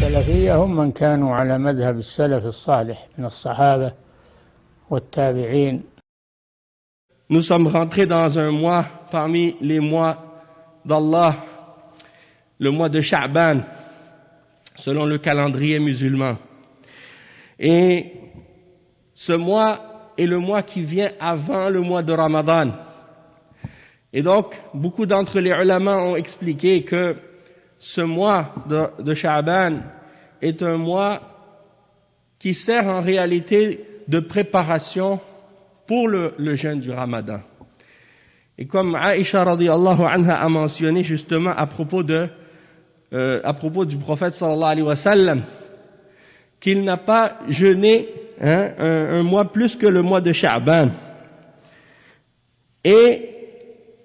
السلفية هم من كانوا على مذهب السلف الصالح من الصحابة والتابعين. Nous sommes rentrés dans un mois parmi les mois d'Allah, le mois de Sha'ban, selon le calendrier musulman. Et ce mois est le mois qui vient avant le mois de Ramadan. Et donc, beaucoup d'entre les ulama ont expliqué que ce mois de Sha'ban est un mois qui sert en réalité de préparation pour le jeûne du Ramadan. Et comme Aïcha radiyallahu anha a mentionné justement à propos du prophète sallallahu alayhi wa sallam, qu'il n'a pas jeûné un mois plus que le mois de Sha'ban. Et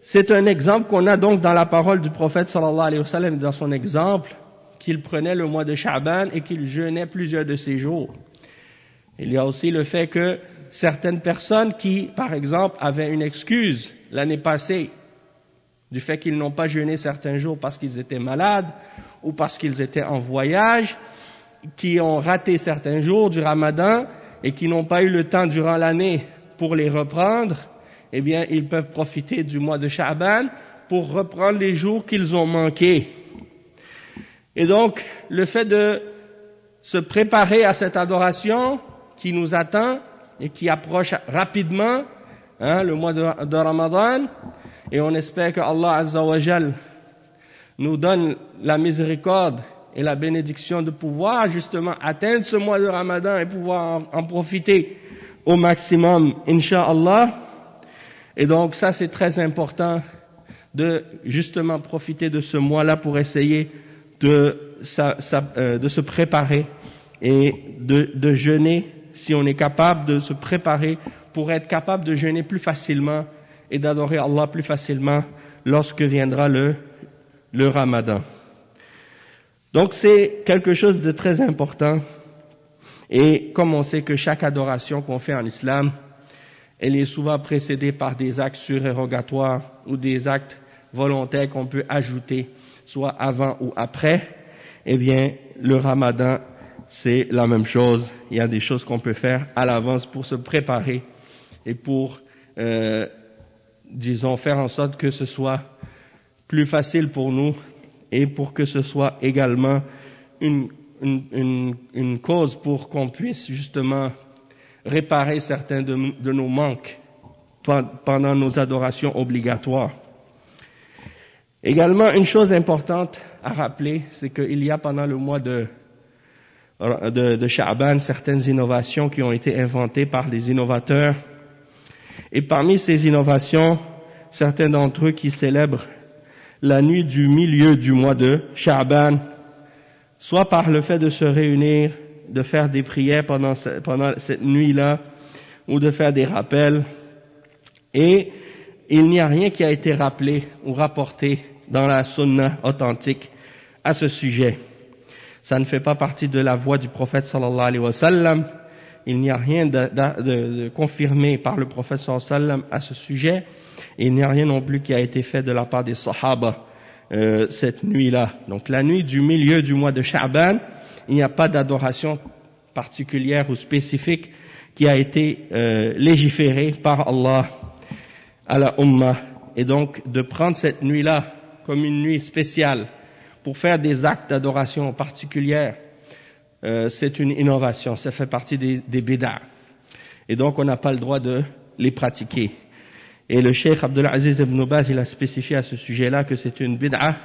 c'est un exemple qu'on a donc dans la parole du prophète sallallahu alayhi wa sallam, dans son exemple, qu'il prenait le mois de Sha'ban et qu'il jeûnait plusieurs de ses jours. Il y a aussi le fait que certaines personnes qui, par exemple, avaient une excuse l'année passée du fait qu'ils n'ont pas jeûné certains jours parce qu'ils étaient malades ou parce qu'ils étaient en voyage, qui ont raté certains jours du Ramadan et qui n'ont pas eu le temps durant l'année pour les reprendre, eh bien, ils peuvent profiter du mois de Sha'ban pour reprendre les jours qu'ils ont manqués. Et donc, le fait de se préparer à cette adoration qui nous attend et qui approche rapidement, le mois de Ramadan, et on espère que Allah Azza wa Jal nous donne la miséricorde et la bénédiction de pouvoir justement atteindre ce mois de Ramadan et pouvoir en profiter au maximum, Inch'Allah. Et donc ça, c'est très important de justement profiter de ce mois-là pour essayer de se préparer et de jeûner, si on est capable de se préparer pour être capable de jeûner plus facilement et d'adorer Allah plus facilement lorsque viendra le Ramadan. Donc c'est quelque chose de très important. Et comme on sait que chaque adoration qu'on fait en islam, elle est souvent précédée par des actes surérogatoires ou des actes volontaires qu'on peut ajouter, soit avant ou après, eh bien, le Ramadan, c'est la même chose. Il y a des choses qu'on peut faire à l'avance pour se préparer et pour, disons, faire en sorte que ce soit plus facile pour nous et pour que ce soit également une cause pour qu'on puisse justement réparer certains de nos manques pendant nos adorations obligatoires. Également, une chose importante à rappeler, c'est qu'il y a pendant le mois de Sha'ban certaines innovations qui ont été inventées par les innovateurs. Et parmi ces innovations, certains d'entre eux qui célèbrent la nuit du milieu du mois de Sha'ban, soit par le fait de se réunir, de faire des prières pendant cette nuit-là, ou de faire des rappels. Et il n'y a rien qui a été rappelé ou rapporté dans la sunna authentique à ce sujet. Ça ne fait pas partie de la voie du prophète sallallahu alayhi wa sallam. Il n'y a rien de confirmé par le prophète sallallahu alayhi wa sallam à ce sujet. Et il n'y a rien non plus qui a été fait de la part des sahaba cette nuit-là. Donc la nuit du milieu du mois de Sha'ban, il n'y a pas d'adoration particulière ou spécifique qui a été légiférée par Allah à la Ummah. Et donc de prendre cette nuit-là comme une nuit spéciale pour faire des actes d'adoration particulière, c'est une innovation, ça fait partie des bid'a. Et donc on n'a pas le droit de les pratiquer. Et le Cheikh Abdul Aziz ibn Baz, il a spécifié à ce sujet-là que c'est une bid'a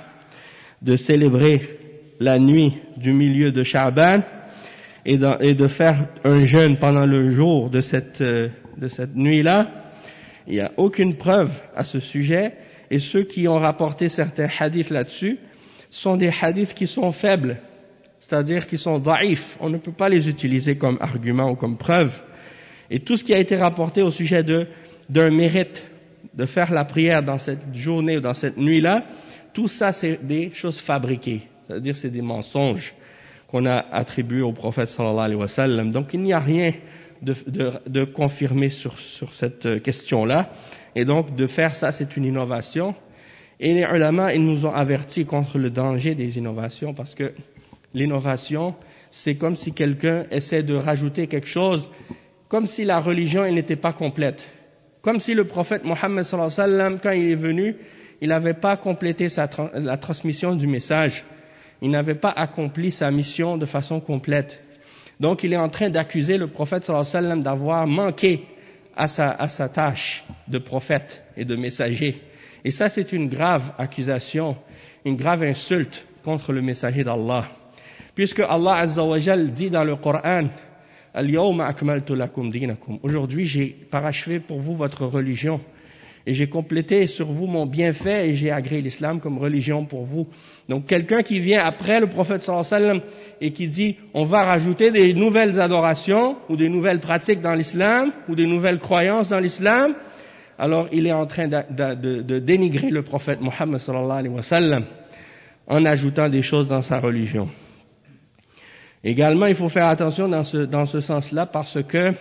de célébrer la nuit du milieu de Sha'ban et de faire un jeûne pendant le jour de cette nuit-là. Il n'y a aucune preuve à ce sujet, et ceux qui ont rapporté certains hadiths là-dessus sont des hadiths qui sont faibles, c'est-à-dire qui sont da'if. On ne peut pas les utiliser comme argument ou comme preuve. Et tout ce qui a été rapporté au sujet d'un mérite de faire la prière dans cette journée ou dans cette nuit-là, tout ça c'est des choses fabriquées, c'est-à-dire c'est des mensonges qu'on a attribués au prophète sallallahu alayhi wa sallam. Donc il n'y a rien de confirmé sur cette question-là, et donc de faire ça c'est une innovation. Et les ulama, ils nous ont avertis contre le danger des innovations, parce que l'innovation, c'est comme si quelqu'un essaie de rajouter quelque chose, comme si la religion elle n'était pas complète. Comme si le prophète Mohammed sallallahu alayhi wa sallam, quand il est venu, il n'avait pas complété la transmission du message. Il n'avait pas accompli sa mission de façon complète. Donc il est en train d'accuser le prophète sallallahu alayhi wa sallam d'avoir manqué à sa tâche de prophète et de messager. Et ça, c'est une grave accusation, une grave insulte contre le messager d'Allah. Puisque Allah Azza wa Jal dit dans le Coran, Al-yawma akmaltu lakum dinakum. Aujourd'hui, j'ai parachevé pour vous votre religion et j'ai complété sur vous mon bienfait et j'ai agréé l'islam comme religion pour vous. Donc, quelqu'un qui vient après le prophète sallallahu alayhi wa sallam et qui dit, on va rajouter des nouvelles adorations ou des nouvelles pratiques dans l'islam ou des nouvelles croyances dans l'islam, alors il est en train de dénigrer le prophète Mohammed sallallahu alayhi wa sallam en ajoutant des choses dans sa religion. Également, il faut faire attention dans ce sens-là parce que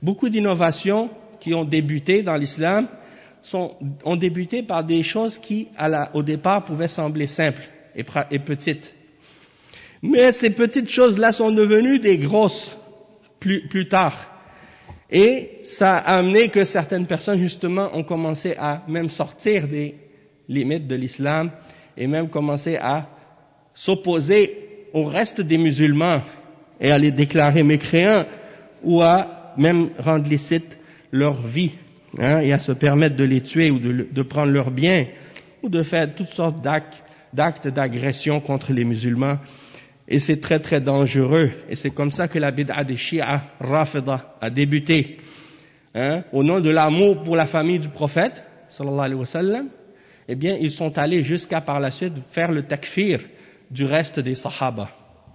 beaucoup d'innovations qui ont débuté dans l'islam ont débuté par des choses qui, au départ, pouvaient sembler simples et petites. Mais ces petites choses-là sont devenues des grosses plus tard. Et ça a amené que certaines personnes, justement, ont commencé à même sortir des limites de l'islam et même commencer à s'opposer au reste des musulmans et à les déclarer mécréants ou à même rendre licite leur vie, et à se permettre de les tuer ou de prendre leurs biens ou de faire toutes sortes d'actes d'agression contre les musulmans. Et c'est très très dangereux. Et c'est comme ça que la bid'a des Shia Rafida a débuté. Au nom de l'amour pour la famille du prophète, sallallahu alayhi wa sallam, eh bien, ils sont allés jusqu'à par la suite faire le takfir du reste des sahaba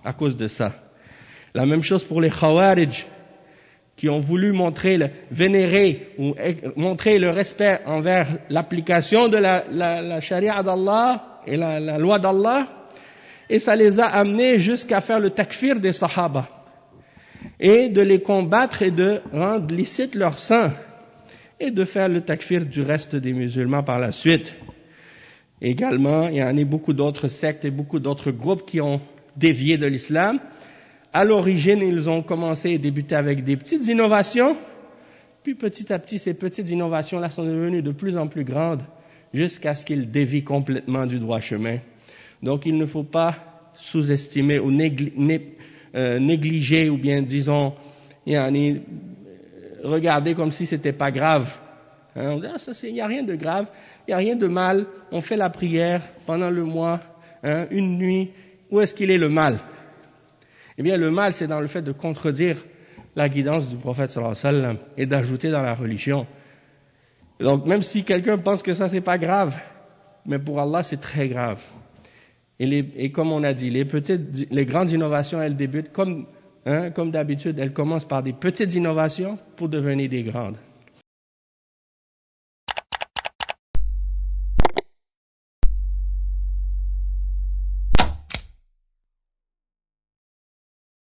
à cause de ça. La même chose pour les Khawarij qui ont voulu vénérer ou montrer le respect envers l'application de la charia d'Allah et la loi d'Allah, et ça les a amenés jusqu'à faire le takfir des sahaba et de les combattre et de rendre licite leur sang et de faire le takfir du reste des musulmans par la suite. Également, il y en a beaucoup d'autres sectes et beaucoup d'autres groupes qui ont dévié de l'islam. À l'origine, ils ont commencé et débuté avec des petites innovations, puis petit à petit, ces petites innovations-là sont devenues de plus en plus grandes jusqu'à ce qu'ils dévient complètement du droit chemin. Donc, il ne faut pas sous-estimer ou négliger ou bien, disons, regarder comme si c'était pas grave. On dit, il n'y a rien de grave, il n'y a rien de mal, on fait la prière pendant le mois, une nuit. Où est-ce qu'il est le mal? Eh bien, le mal, c'est dans le fait de contredire la guidance du prophète sallallahu alayhi wa sallam et d'ajouter dans la religion. Donc, même si quelqu'un pense que ça, c'est pas grave, mais pour Allah, c'est très grave. Et comme on a dit, les grandes innovations, elles débutent comme d'habitude, elles commencent par des petites innovations pour devenir des grandes.